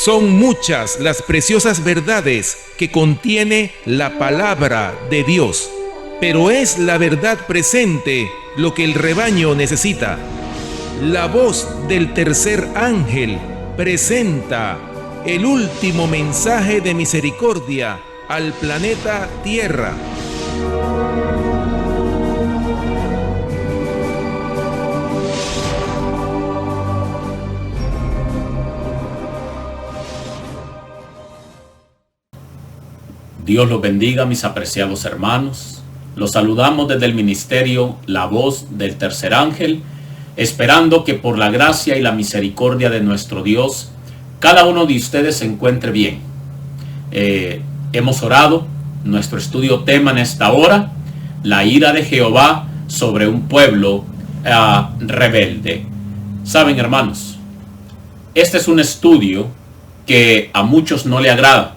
Son muchas las preciosas verdades que contiene la palabra de Dios, pero es la verdad presente lo que el rebaño necesita. La voz del tercer ángel presenta el último mensaje de misericordia al planeta Tierra. Dios los bendiga, mis apreciados hermanos. Los saludamos desde el ministerio La Voz del Tercer Ángel, esperando que por la gracia y la misericordia de nuestro Dios, cada uno de ustedes se encuentre bien. Hemos orado. Nuestro estudio tema en esta hora: la ira de Jehová sobre un pueblo rebelde. Saben, hermanos, este es un estudio que a muchos no le agrada,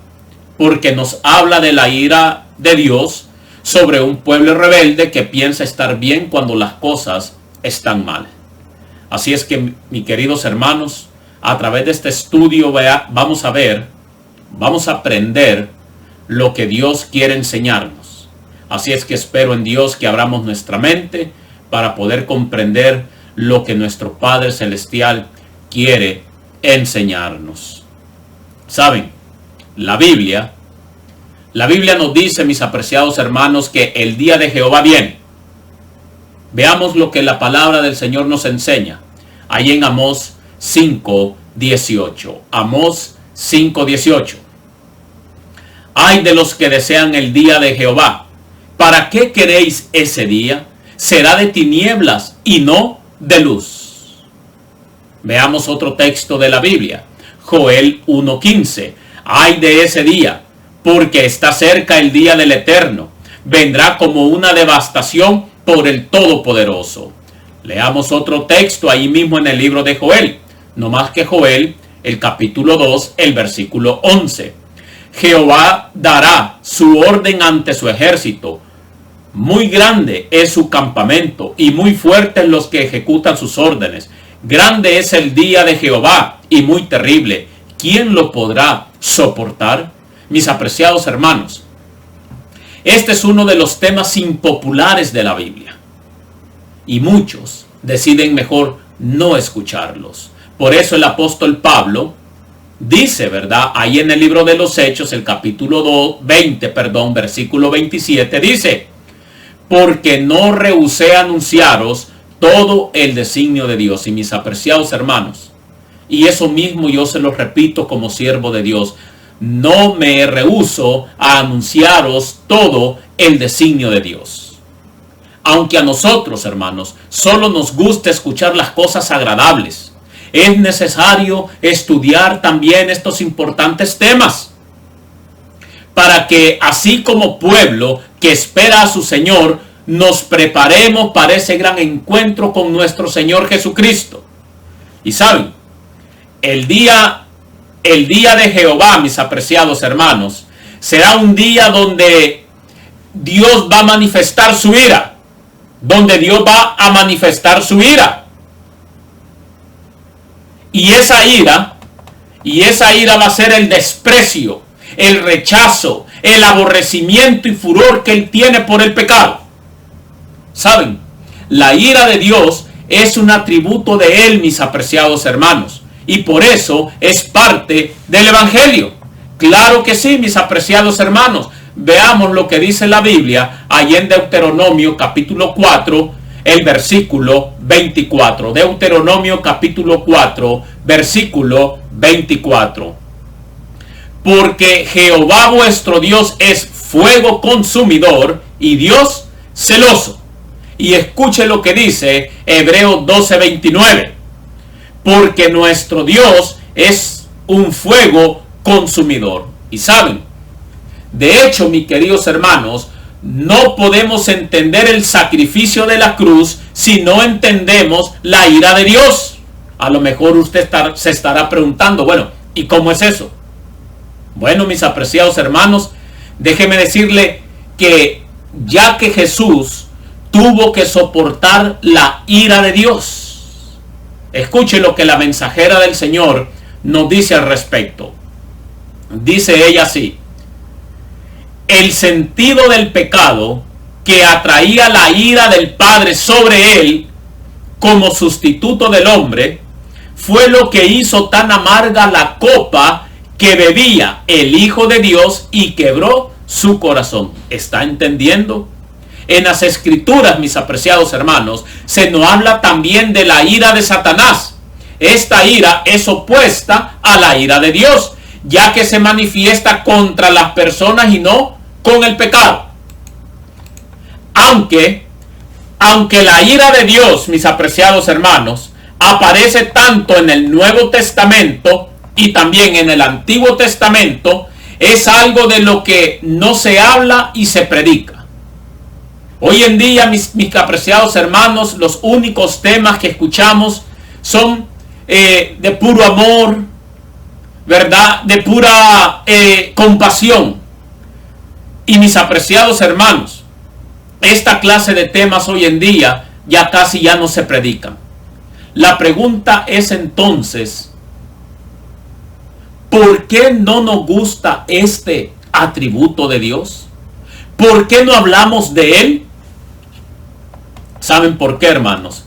porque nos habla de la ira de Dios sobre un pueblo rebelde que piensa estar bien cuando las cosas están mal. Así es que, mis queridos hermanos, a través de este estudio vamos a aprender lo que Dios quiere enseñarnos. Así es que espero en Dios que abramos nuestra mente para poder comprender lo que nuestro Padre Celestial quiere enseñarnos. ¿Saben? La Biblia nos dice, mis apreciados hermanos, que el día de Jehová viene. Veamos lo que la palabra del Señor nos enseña. Ahí en Amós 5:18. Amós 5:18. Ay de los que desean el día de Jehová. ¿Para qué queréis ese día? Será de tinieblas y no de luz. Veamos otro texto de la Biblia. Joel 1:15. Ay de ese día, porque está cerca el día del Eterno. Vendrá como una devastación por el Todopoderoso. Leamos otro texto ahí mismo en el libro de Joel. No más que Joel, el capítulo 2, el versículo 11. Jehová dará su orden ante su ejército. Muy grande es su campamento y muy fuertes los que ejecutan sus órdenes. Grande es el día de Jehová y muy terrible. ¿Quién lo podrá soportar? Mis apreciados hermanos, este es uno de los temas impopulares de la Biblia y muchos deciden mejor no escucharlos. Por eso el apóstol Pablo dice, ¿verdad? Ahí en el libro de los Hechos, el capítulo 20, versículo 27, dice: porque no rehusé anunciaros todo el designio de Dios. Y mis apreciados hermanos, y eso mismo yo se lo repito como siervo de Dios, no me rehúso a anunciaros todo el designio de Dios. Aunque a nosotros, hermanos, solo nos gusta escuchar las cosas agradables, es necesario estudiar también estos importantes temas para que, así como pueblo que espera a su Señor, nos preparemos para ese gran encuentro con nuestro Señor Jesucristo. Y saben, el día de Jehová, mis apreciados hermanos, será un día donde Dios va a manifestar su ira. Donde Dios va a manifestar su ira. Y esa ira va a ser el desprecio, el rechazo, el aborrecimiento y furor que Él tiene por el pecado. ¿Saben? La ira de Dios es un atributo de Él, mis apreciados hermanos. Y por eso es parte del Evangelio. Claro que sí, mis apreciados hermanos. Veamos lo que dice la Biblia allí en Deuteronomio capítulo 4, el versículo 24. Deuteronomio capítulo 4, versículo 24. Porque Jehová vuestro Dios es fuego consumidor y Dios celoso. Y escuche lo que dice Hebreos 12:29. Porque nuestro Dios es un fuego consumidor. Y saben, de hecho, mis queridos hermanos, no podemos entender el sacrificio de la cruz si no entendemos la ira de Dios. A lo mejor usted se estará preguntando, bueno, ¿y cómo es eso? Bueno, mis apreciados hermanos, déjeme decirle que ya que Jesús tuvo que soportar la ira de Dios, escuche lo que la mensajera del Señor nos dice al respecto. Dice ella así: el sentido del pecado que atraía la ira del Padre sobre él como sustituto del hombre fue lo que hizo tan amarga la copa que bebía el Hijo de Dios y quebró su corazón. ¿Está entendiendo? En las Escrituras, mis apreciados hermanos, se nos habla también de la ira de Satanás. Esta ira es opuesta a la ira de Dios, ya que se manifiesta contra las personas y no con el pecado. Aunque la ira de Dios, mis apreciados hermanos, aparece tanto en el Nuevo Testamento y también en el Antiguo Testamento, es algo de lo que no se habla y se predica. Hoy en día, mis apreciados hermanos, los únicos temas que escuchamos son de puro amor, ¿verdad? De pura compasión. Y mis apreciados hermanos, esta clase de temas hoy en día casi ya no se predican. La pregunta es entonces, ¿por qué no nos gusta este atributo de Dios? ¿Por qué no hablamos de él? ¿Saben por qué, hermanos?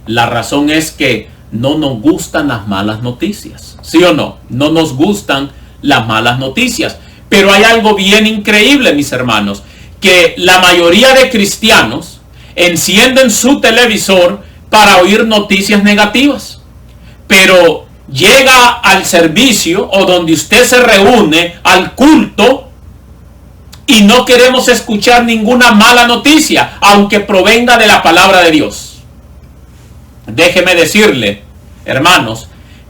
La razón es que no nos gustan las malas noticias. ¿Sí o no? No nos gustan las malas noticias. Pero hay algo bien increíble, mis hermanos, que la mayoría de cristianos encienden su televisor para oír noticias negativas. Pero llega al servicio o donde usted se reúne, al culto, y no queremos escuchar ninguna mala noticia, aunque provenga de la palabra de Dios. Déjeme decirle, hermanos,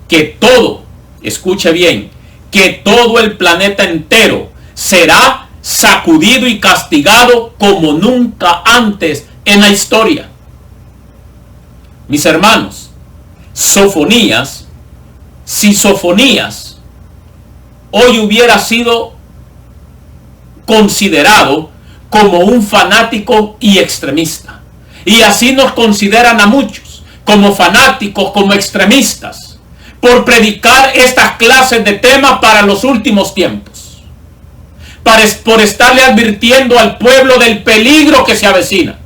que todo, escuche bien, que todo el planeta entero será sacudido y castigado como nunca antes en la historia. Mis hermanos, Sofonías, si Sofonías hoy hubiera sido considerado como un fanático y extremista, y así nos consideran a muchos, como fanáticos, como extremistas, por predicar estas clases de temas para los últimos tiempos, por estarle advirtiendo al pueblo del peligro que se avecina.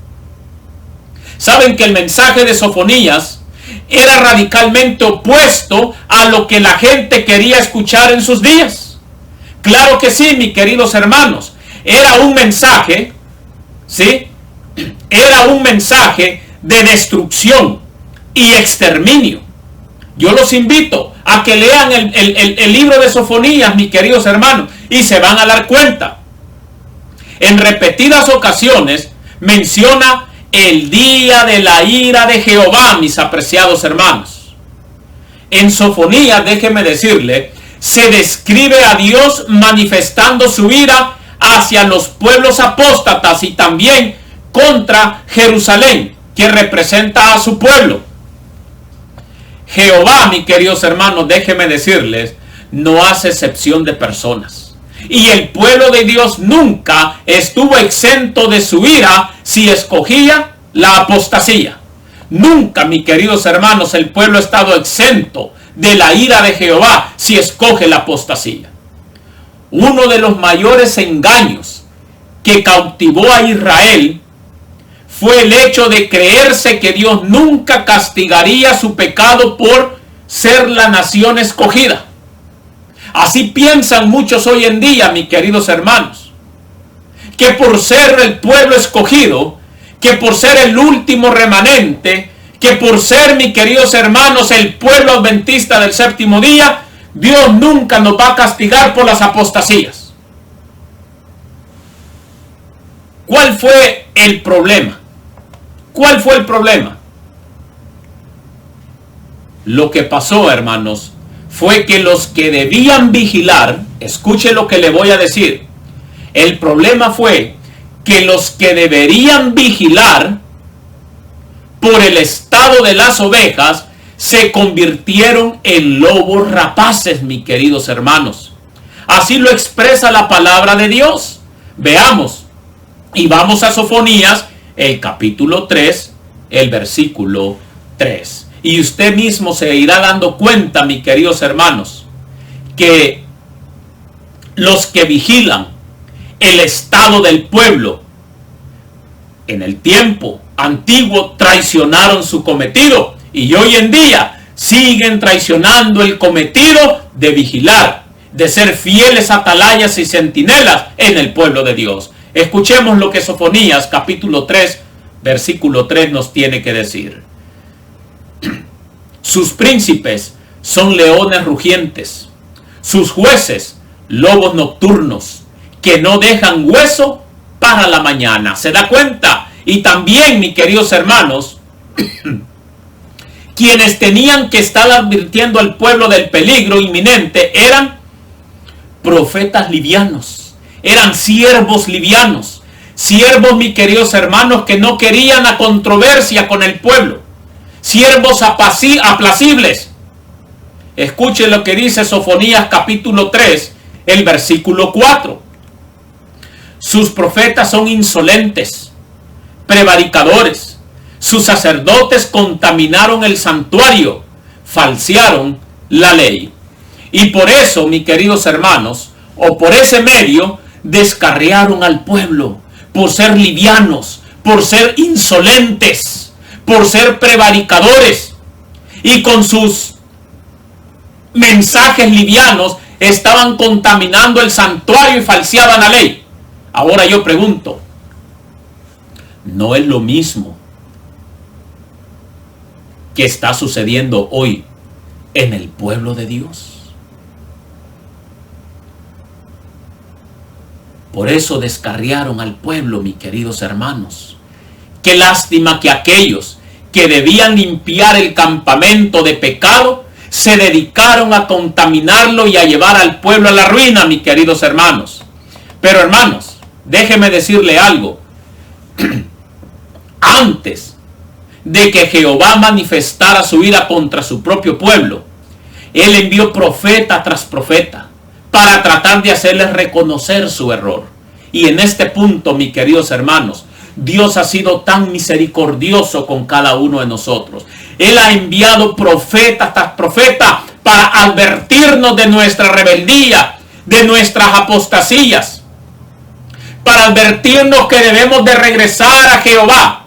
Saben que el mensaje de Sofonías era radicalmente opuesto a lo que la gente quería escuchar en sus días. Claro que sí, mis queridos hermanos, era un mensaje, ¿sí? Era un mensaje de destrucción y exterminio. Yo los invito a que lean el libro de Sofonías, mis queridos hermanos, y se van a dar cuenta. En repetidas ocasiones menciona el día de la ira de Jehová, mis apreciados hermanos. En Sofonías, déjeme decirle, se describe a Dios manifestando su ira hacia los pueblos apóstatas y también contra Jerusalén, que representa a su pueblo. Jehová, mis queridos hermanos, déjenme decirles, no hace excepción de personas. Y el pueblo de Dios nunca estuvo exento de su ira si escogía la apostasía. Nunca, mis queridos hermanos, el pueblo ha estado exento de la ira de Jehová si escoge la apostasía. Uno de los mayores engaños que cautivó a Israel fue el hecho de creerse que Dios nunca castigaría su pecado por ser la nación escogida. Así piensan muchos hoy en día, mis queridos hermanos, que por ser el pueblo escogido, que por ser el último remanente, que por ser, mis queridos hermanos, el pueblo adventista del séptimo día, Dios nunca nos va a castigar por las apostasías. ¿Cuál fue el problema? ¿Cuál fue el problema? Lo que pasó, hermanos, fue que los que debían vigilar, escuche lo que le voy a decir, el problema fue que los que deberían vigilar por el estado de las ovejas se convirtieron en lobos rapaces, mis queridos hermanos. Así lo expresa la palabra de Dios. Veamos, y vamos a Sofonías, el capítulo 3, el versículo 3. Y usted mismo se irá dando cuenta, mis queridos hermanos, que los que vigilan el estado del pueblo en el tiempo antiguo traicionaron su cometido y hoy en día siguen traicionando el cometido de vigilar, de ser fieles atalayas y centinelas en el pueblo de Dios. Escuchemos lo que Sofonías capítulo 3 versículo 3 nos tiene que decir. Sus príncipes son leones rugientes, sus jueces lobos nocturnos, que no dejan hueso para la mañana. ¿Se da cuenta? Y también, mis queridos hermanos, quienes tenían que estar advirtiendo al pueblo del peligro inminente eran profetas livianos, eran siervos livianos, siervos, mis queridos hermanos, que no querían la controversia con el pueblo, siervos apacibles. Escuchen lo que dice Sofonías capítulo 3, el versículo 4. Sus profetas son insolentes, prevaricadores. Sus sacerdotes contaminaron el santuario, falsearon la ley. Y por eso, mis queridos hermanos, o por ese medio, descarriaron al pueblo, por ser livianos, por ser insolentes, por ser prevaricadores. Y con sus mensajes livianos estaban contaminando el santuario y falseaban la ley. Ahora yo pregunto, ¿no es lo mismo que está sucediendo hoy en el pueblo de Dios? Por eso descarriaron al pueblo, mis queridos hermanos. Qué lástima que aquellos que debían limpiar el campamento de pecado se dedicaron a contaminarlo y a llevar al pueblo a la ruina, mis queridos hermanos. Pero hermanos, déjeme decirle algo. Antes de que Jehová manifestara su ira contra su propio pueblo, Él envió profeta tras profeta para tratar de hacerles reconocer su error. Y en este punto, mis queridos hermanos, Dios ha sido tan misericordioso con cada uno de nosotros. Él ha enviado profeta tras profeta para advertirnos de nuestra rebeldía, de nuestras apostasías, para advertirnos que debemos de regresar a Jehová,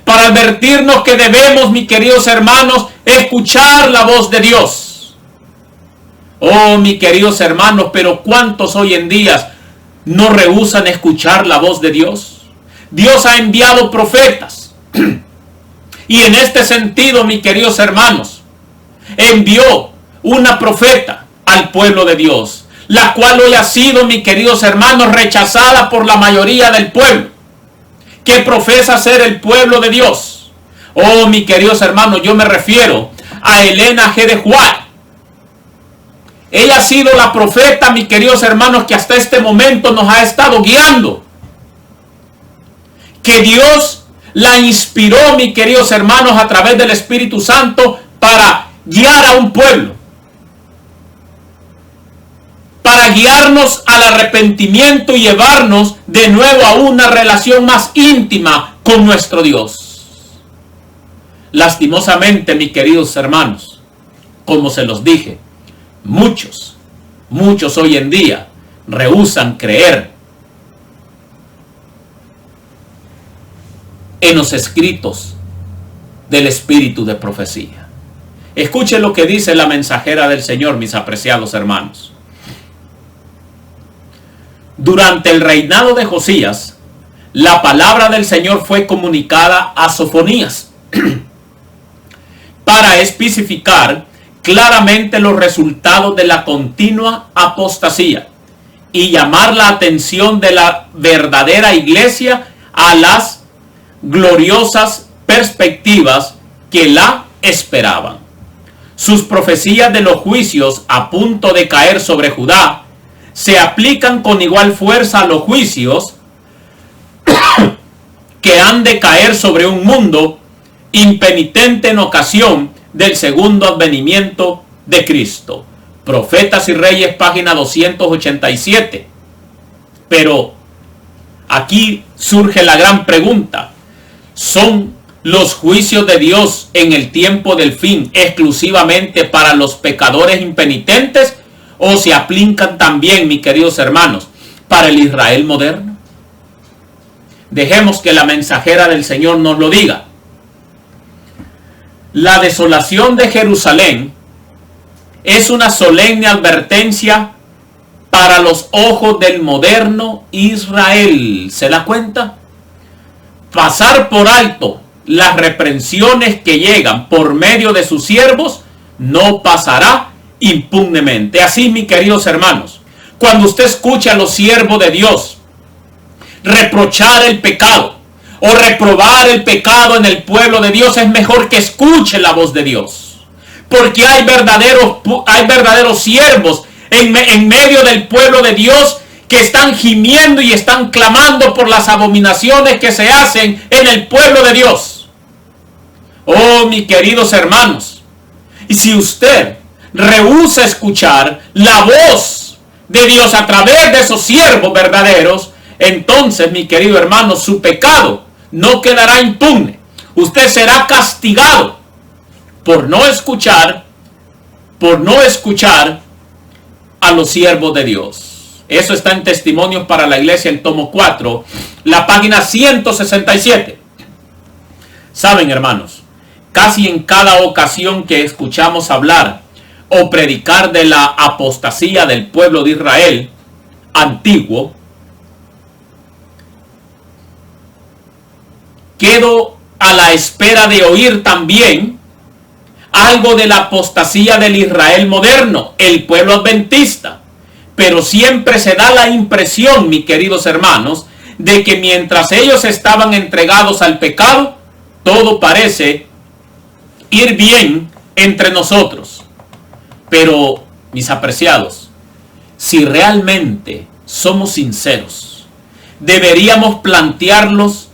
para advertirnos que debemos, mis queridos hermanos, escuchar la voz de Dios. Oh, mis queridos hermanos, pero ¿cuántos hoy en día no rehúsan escuchar la voz de Dios? Dios ha enviado profetas. Y en este sentido, mis queridos hermanos, envió una profeta al pueblo de Dios, la cual hoy ha sido, mis queridos hermanos, rechazada por la mayoría del pueblo, que profesa ser el pueblo de Dios. Oh, mis queridos hermanos, yo me refiero a Elena G. de White. Ella ha sido la profeta, mis queridos hermanos, que hasta este momento nos ha estado guiando. Que Dios la inspiró, mis queridos hermanos, a través del Espíritu Santo para guiar a un pueblo, para guiarnos al arrepentimiento y llevarnos de nuevo a una relación más íntima con nuestro Dios. Lastimosamente, mis queridos hermanos, como se los dije, muchos hoy en día rehúsan creer en los escritos del espíritu de profecía. Escuchen lo que dice la mensajera del Señor, mis apreciados hermanos. Durante el reinado de Josías, la palabra del Señor fue comunicada a Sofonías para especificar claramente los resultados de la continua apostasía y llamar la atención de la verdadera iglesia a las gloriosas perspectivas que la esperaban. Sus profecías de los juicios a punto de caer sobre Judá se aplican con igual fuerza a los juicios que han de caer sobre un mundo impenitente en ocasión del segundo advenimiento de Cristo. Profetas y Reyes, página 287. Pero aquí surge la gran pregunta: ¿son los juicios de Dios en el tiempo del fin exclusivamente para los pecadores impenitentes? o se aplican también, mis queridos hermanos, para el Israel moderno? Dejemos que la mensajera del Señor nos lo diga. La desolación de Jerusalén es una solemne advertencia para los ojos del moderno Israel. ¿Se da cuenta? Pasar por alto las reprensiones que llegan por medio de sus siervos no pasará impunemente. Así, mis queridos hermanos, cuando usted escucha a los siervos de Dios reprochar el pecado o reprobar el pecado en el pueblo de Dios, es mejor que escuche la voz de Dios, porque hay verdaderos siervos en medio del pueblo de Dios que están gimiendo y están clamando por las abominaciones que se hacen en el pueblo de Dios. Oh, mis queridos hermanos, y si usted rehúsa escuchar la voz de Dios a través de esos siervos verdaderos, entonces, mi querido hermano, su pecado no quedará impune. Usted será castigado por no escuchar a los siervos de Dios. Eso está en Testimonios para la Iglesia, el tomo 4, la página 167. Saben, hermanos, casi en cada ocasión que escuchamos hablar o predicar de la apostasía del pueblo de Israel antiguo, quedo a la espera de oír también algo de la apostasía del Israel moderno, el pueblo adventista. Pero siempre se da la impresión, mis queridos hermanos, de que mientras ellos estaban entregados al pecado, todo parece ir bien entre nosotros. Pero, mis apreciados, si realmente somos sinceros, deberíamos plantearlos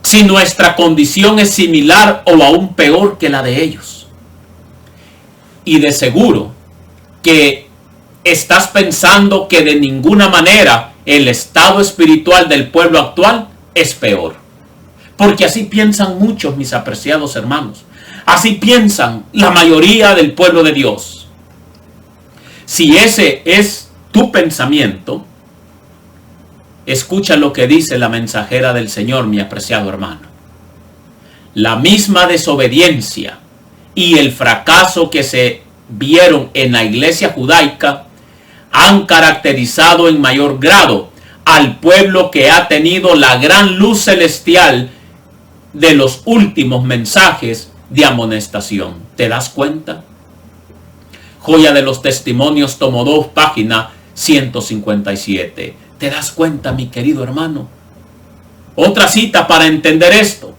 si nuestra condición es similar o aún peor que la de ellos. Y de seguro que estás pensando que de ninguna manera el estado espiritual del pueblo actual es peor. Porque así piensan muchos, mis apreciados hermanos. Así piensan la mayoría del pueblo de Dios. Si ese es tu pensamiento, escucha lo que dice la mensajera del Señor, mi apreciado hermano. La misma desobediencia y el fracaso que se vieron en la iglesia judaica han caracterizado en mayor grado al pueblo que ha tenido la gran luz celestial de los últimos mensajes de amonestación. ¿Te das cuenta? Joya de los Testimonios, tomo 2, página 157. ¿Te das cuenta, mi querido hermano? Otra cita para entender esto.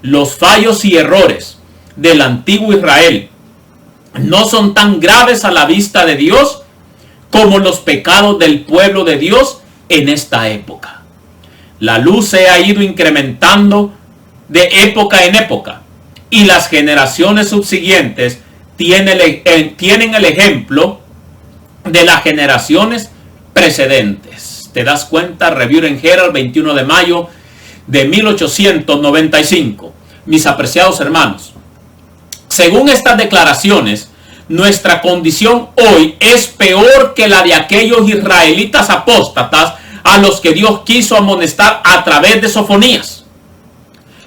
Los fallos y errores del antiguo Israel no son tan graves a la vista de Dios como los pecados del pueblo de Dios en esta época. La luz se ha ido incrementando de época en época y las generaciones subsiguientes tienen el ejemplo de las generaciones precedentes. ¿Te das cuenta? Review and Herald, 21 de mayo de 1895. Mis apreciados hermanos, según estas declaraciones, nuestra condición hoy es peor que la de aquellos israelitas apóstatas a los que Dios quiso amonestar a través de Sofonías.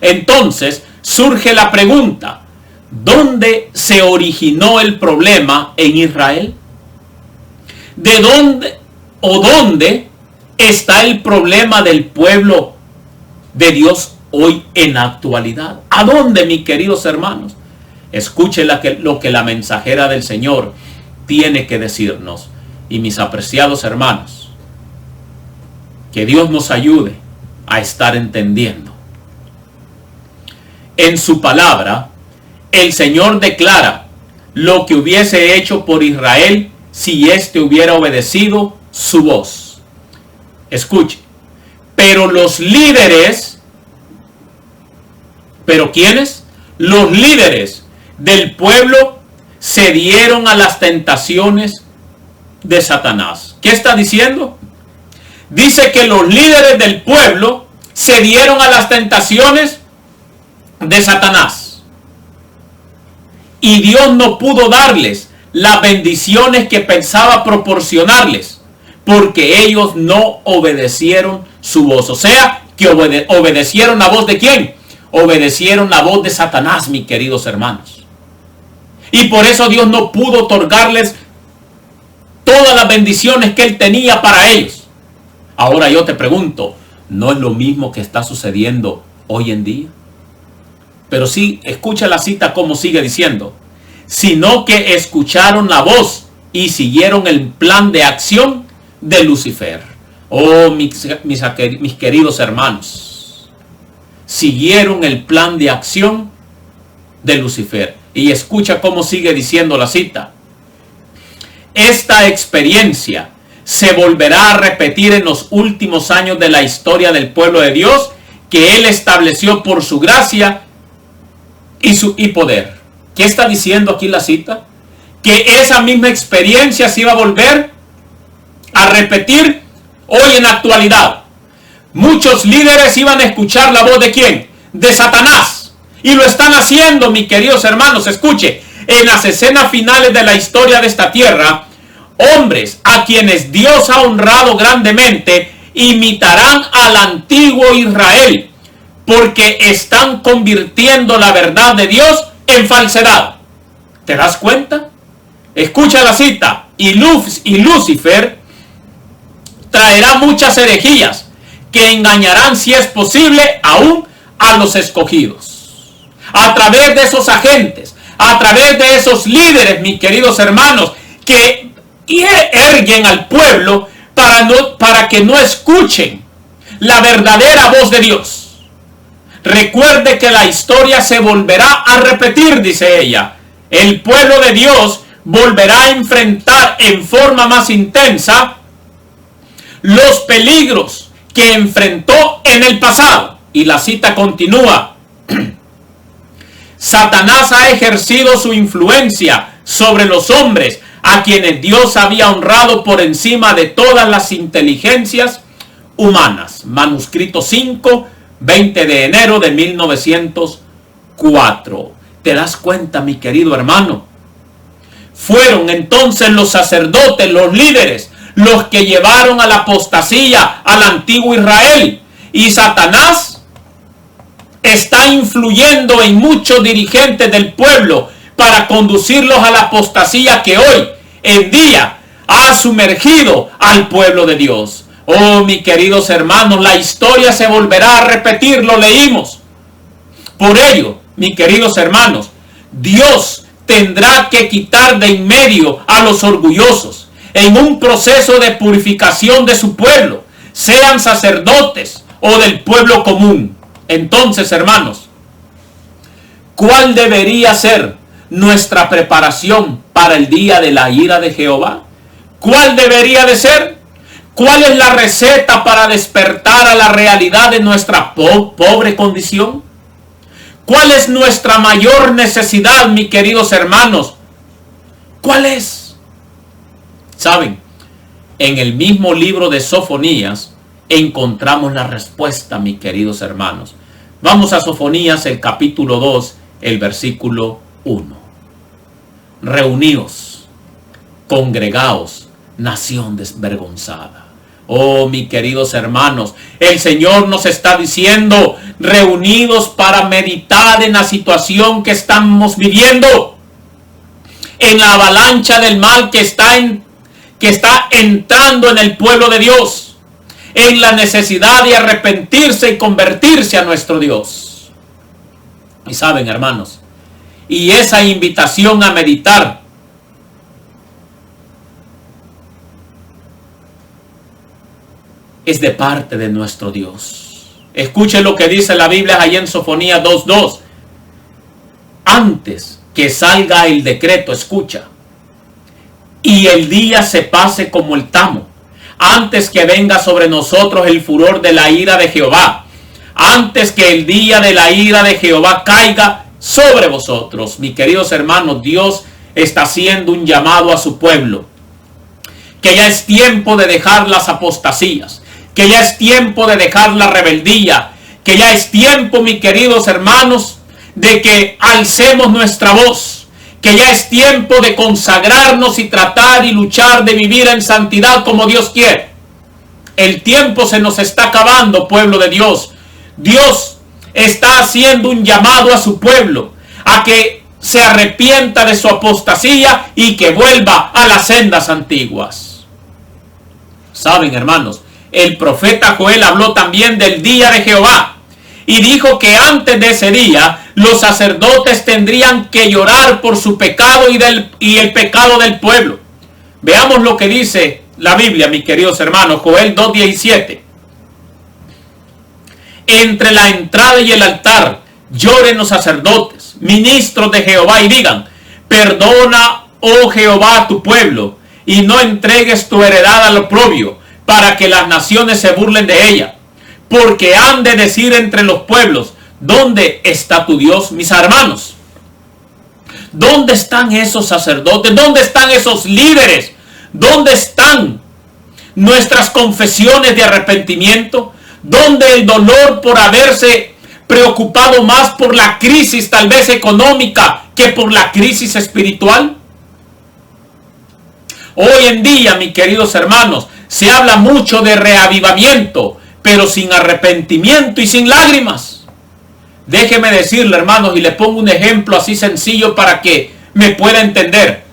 Entonces surge la pregunta: ¿dónde se originó el problema en Israel? ¿De dónde está el problema del pueblo de Dios hoy en la actualidad? ¿A dónde, mis queridos hermanos? Escuche lo que la mensajera del Señor tiene que decirnos. Y mis apreciados hermanos, que Dios nos ayude a estar entendiendo. En su palabra, el Señor declara lo que hubiese hecho por Israel si éste hubiera obedecido su voz. Escuche. Pero los líderes, ¿pero quiénes? Los líderes del pueblo cedieron a las tentaciones de Satanás. ¿Qué está diciendo? Dice que los líderes del pueblo cedieron a las tentaciones de Satanás. Y Dios no pudo darles las bendiciones que pensaba proporcionarles, porque ellos no obedecieron su voz. O sea, que obedecieron la voz de ¿quién? Obedecieron la voz de Satanás, mis queridos hermanos. Y por eso Dios no pudo otorgarles todas las bendiciones que Él tenía para ellos. Ahora yo te pregunto, ¿no es lo mismo que está sucediendo hoy en día? Pero sí, escucha la cita como sigue diciendo. Sino que escucharon la voz y siguieron el plan de acción de Lucifer. Oh, mis queridos hermanos, siguieron el plan de acción de Lucifer. Y escucha cómo sigue diciendo la cita. Esta experiencia se volverá a repetir en los últimos años de la historia del pueblo de Dios, que Él estableció por su gracia y poder. ¿Qué está diciendo aquí la cita? Que esa misma experiencia se iba a volver a repetir hoy en la actualidad. Muchos líderes iban a escuchar la voz de ¿quién? De Satanás. Y lo están haciendo, mis queridos hermanos. Escuche, en las escenas finales de la historia de esta tierra, hombres a quienes Dios ha honrado grandemente imitarán al antiguo Israel, porque están convirtiendo la verdad de Dios en falsedad. ¿Te das cuenta? Escucha la cita. Y Lucifer traerá muchas herejías que engañarán, si es posible, aún a los escogidos. A través de esos agentes, a través de esos líderes, mis queridos hermanos, que erguen al pueblo para que no escuchen la verdadera voz de Dios. Recuerde que la historia se volverá a repetir, dice ella. El pueblo de Dios volverá a enfrentar en forma más intensa los peligros que enfrentó en el pasado. Y la cita continúa. Satanás ha ejercido su influencia sobre los hombres a quienes Dios había honrado por encima de todas las inteligencias humanas. Manuscrito 5, 20 de enero de 1904. ¿Te das cuenta, mi querido hermano? Fueron entonces los sacerdotes, los líderes, los que llevaron a la apostasía al antiguo Israel. Y Satanás está influyendo en muchos dirigentes del pueblo para conducirlos a la apostasía que hoy en día ha sumergido al pueblo de Dios. Oh, mis queridos hermanos, la historia se volverá a repetir, lo leímos. Por ello, mis queridos hermanos, Dios tendrá que quitar de en medio a los orgullosos en un proceso de purificación de su pueblo, sean sacerdotes o del pueblo común. Entonces, hermanos, ¿cuál debería ser nuestra preparación para el día de la ira de Jehová? ¿Cuál debería de ser? ¿Cuál es la receta para despertar a la realidad de nuestra pobre condición? ¿Cuál es nuestra mayor necesidad, mis queridos hermanos? ¿Cuál es? ¿Saben? En el mismo libro de Sofonías encontramos la respuesta, mis queridos hermanos. Vamos a Sofonías, el capítulo 2, el versículo 1. Reuníos, congregaos, nación desvergonzada. Oh, mis queridos hermanos, el Señor nos está diciendo, reunidos para meditar en la situación que estamos viviendo, en la avalancha del mal que está entrando en el pueblo de Dios, en la necesidad de arrepentirse y convertirse a nuestro Dios. Y saben, hermanos, y esa invitación a meditar es de parte de nuestro Dios. Escuchen lo que dice la Biblia ahí en Sofonías 2:2. Antes que salga el decreto, escucha, y el día se pase como el tamo, antes que venga sobre nosotros el furor de la ira de Jehová, antes que el día de la ira de Jehová caiga sobre vosotros. Mis queridos hermanos, Dios está haciendo un llamado a su pueblo, que ya es tiempo de dejar las apostasías, que ya es tiempo de dejar la rebeldía, que ya es tiempo, mis queridos hermanos, de que alcemos nuestra voz, que ya es tiempo de consagrarnos y tratar y luchar de vivir en santidad como Dios quiere. El tiempo se nos está acabando, pueblo de Dios. Dios está haciendo un llamado a su pueblo a que se arrepienta de su apostasía y que vuelva a las sendas antiguas. Saben, hermanos, el profeta Joel habló también del día de Jehová y dijo que antes de ese día los sacerdotes tendrían que llorar por su pecado y el pecado del pueblo. Veamos lo que dice la Biblia, mis queridos hermanos. Joel 2:17. Entre la entrada y el altar lloren los sacerdotes, ministros de Jehová, y digan: perdona, oh Jehová, a tu pueblo, y no entregues tu heredad al oprobio, para que las naciones se burlen de ella. Porque han de decir entre los pueblos: ¿dónde está tu Dios? Mis hermanos, ¿dónde están esos sacerdotes? ¿Dónde están esos líderes? ¿Dónde están nuestras confesiones de arrepentimiento? ¿Dónde el dolor por haberse preocupado más por la crisis tal vez económica que por la crisis espiritual? Hoy en día, mis queridos hermanos, se habla mucho de reavivamiento, pero sin arrepentimiento y sin lágrimas. Déjeme decirle, hermanos, y le pongo un ejemplo así sencillo para que me pueda entender.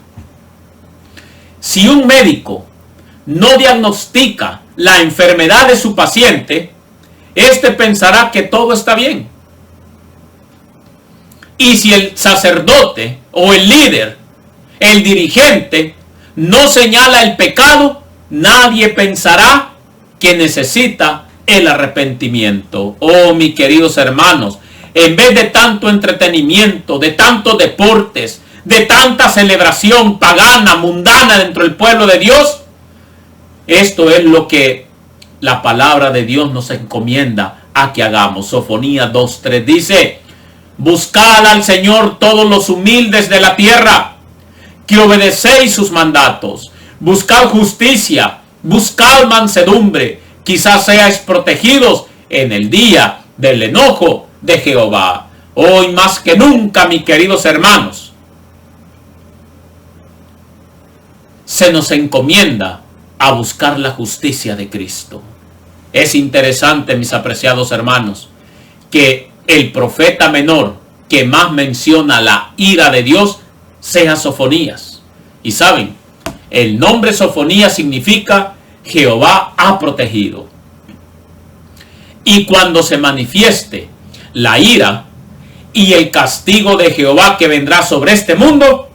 Si un médico no diagnostica la enfermedad de su paciente, éste pensará que todo está bien. Y si el sacerdote o el líder, el dirigente, no señala el pecado, nadie pensará que necesita el arrepentimiento. Oh, mis queridos hermanos, en vez de tanto entretenimiento, de tantos deportes, de tanta celebración pagana, mundana dentro del pueblo de Dios, esto es lo que la palabra de Dios nos encomienda a que hagamos. Sofonías 2:3 dice: buscad al Señor todos los humildes de la tierra, que obedecéis sus mandatos. Buscad justicia, buscad mansedumbre, quizás seáis protegidos en el día del enojo de Jehová. Hoy más que nunca, mis queridos hermanos, se nos encomienda a buscar la justicia de Cristo. Es interesante, mis apreciados hermanos, que el profeta menor que más menciona la ira de Dios sea Sofonías. Y saben, el nombre Sofonías significa Jehová ha protegido. Y cuando se manifieste la ira y el castigo de Jehová que vendrá sobre este mundo,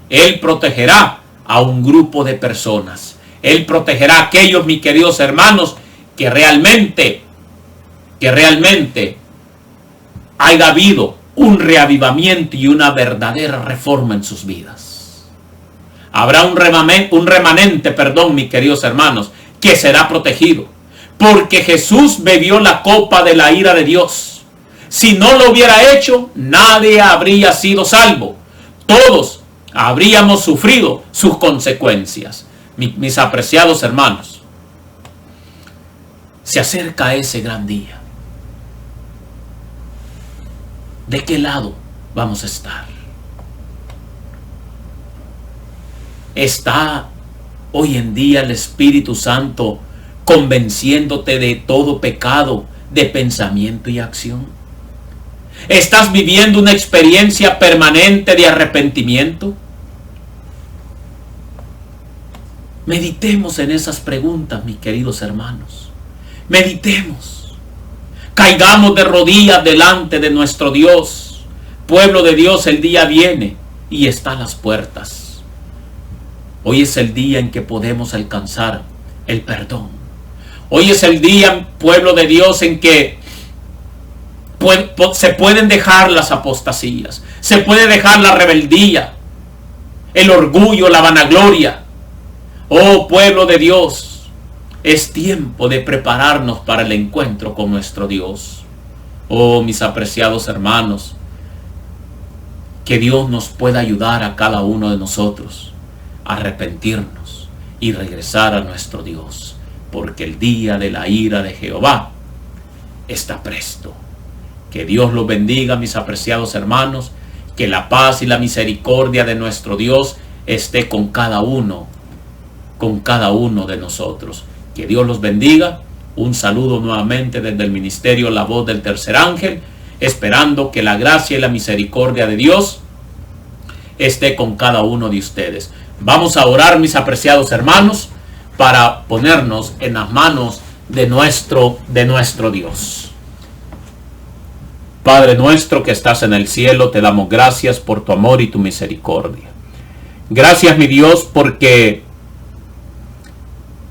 Él protegerá a un grupo de personas. Él protegerá a aquellos, mis queridos hermanos, que realmente haya habido un reavivamiento y una verdadera reforma en sus vidas. Habrá un remanente, mis queridos hermanos, que será protegido, porque Jesús bebió la copa de la ira de Dios. Si no lo hubiera hecho, nadie habría sido salvo. Todos habríamos sufrido sus consecuencias. Mis apreciados hermanos, se acerca ese gran día. ¿De qué lado vamos a estar? ¿Está hoy en día el Espíritu Santo convenciéndote de todo pecado de pensamiento y acción? ¿Estás viviendo una experiencia permanente de arrepentimiento? Meditemos en esas preguntas, mis queridos hermanos. Meditemos. Caigamos de rodillas delante de nuestro Dios. Pueblo de Dios, el día viene y está a las puertas. Hoy es el día en que podemos alcanzar el perdón. Hoy es el día, pueblo de Dios, en que se pueden dejar las apostasías, se puede dejar la rebeldía, el orgullo, la vanagloria. Oh, pueblo de Dios, es tiempo de prepararnos para el encuentro con nuestro Dios. Oh, mis apreciados hermanos, que Dios nos pueda ayudar a cada uno de nosotros a arrepentirnos y regresar a nuestro Dios, porque el día de la ira de Jehová está presto. Que Dios los bendiga, mis apreciados hermanos, Que la paz y la misericordia de nuestro Dios esté con cada uno de nosotros. Que Dios los bendiga. Un saludo nuevamente desde el ministerio La Voz del Tercer Ángel, esperando que la gracia y la misericordia de Dios esté con cada uno de ustedes. Vamos a orar, mis apreciados hermanos, para ponernos en las manos de nuestro Dios. Padre nuestro que estás en el cielo, te damos gracias por tu amor y tu misericordia. Gracias, mi Dios, porque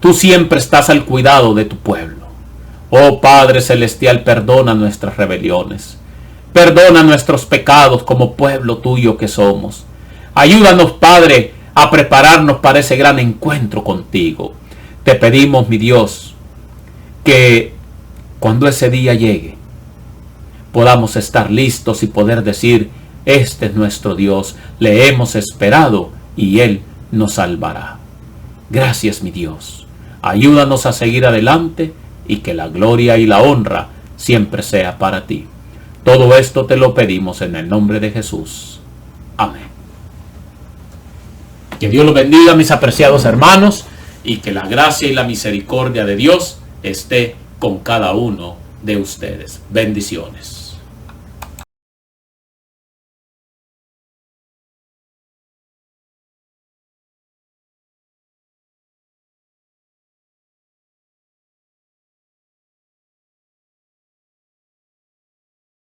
tú siempre estás al cuidado de tu pueblo. Oh Padre Celestial, perdona nuestras rebeliones. Perdona nuestros pecados como pueblo tuyo que somos. Ayúdanos, Padre, a prepararnos para ese gran encuentro contigo. Te pedimos, mi Dios, que cuando ese día llegue, podamos estar listos y poder decir: este es nuestro Dios, le hemos esperado y Él nos salvará. Gracias, mi Dios. Ayúdanos a seguir adelante y que la gloria y la honra siempre sea para ti. Todo esto te lo pedimos en el nombre de Jesús. Amén. Que Dios los bendiga, mis apreciados hermanos, y que la gracia y la misericordia de Dios esté con cada uno de ustedes. Bendiciones.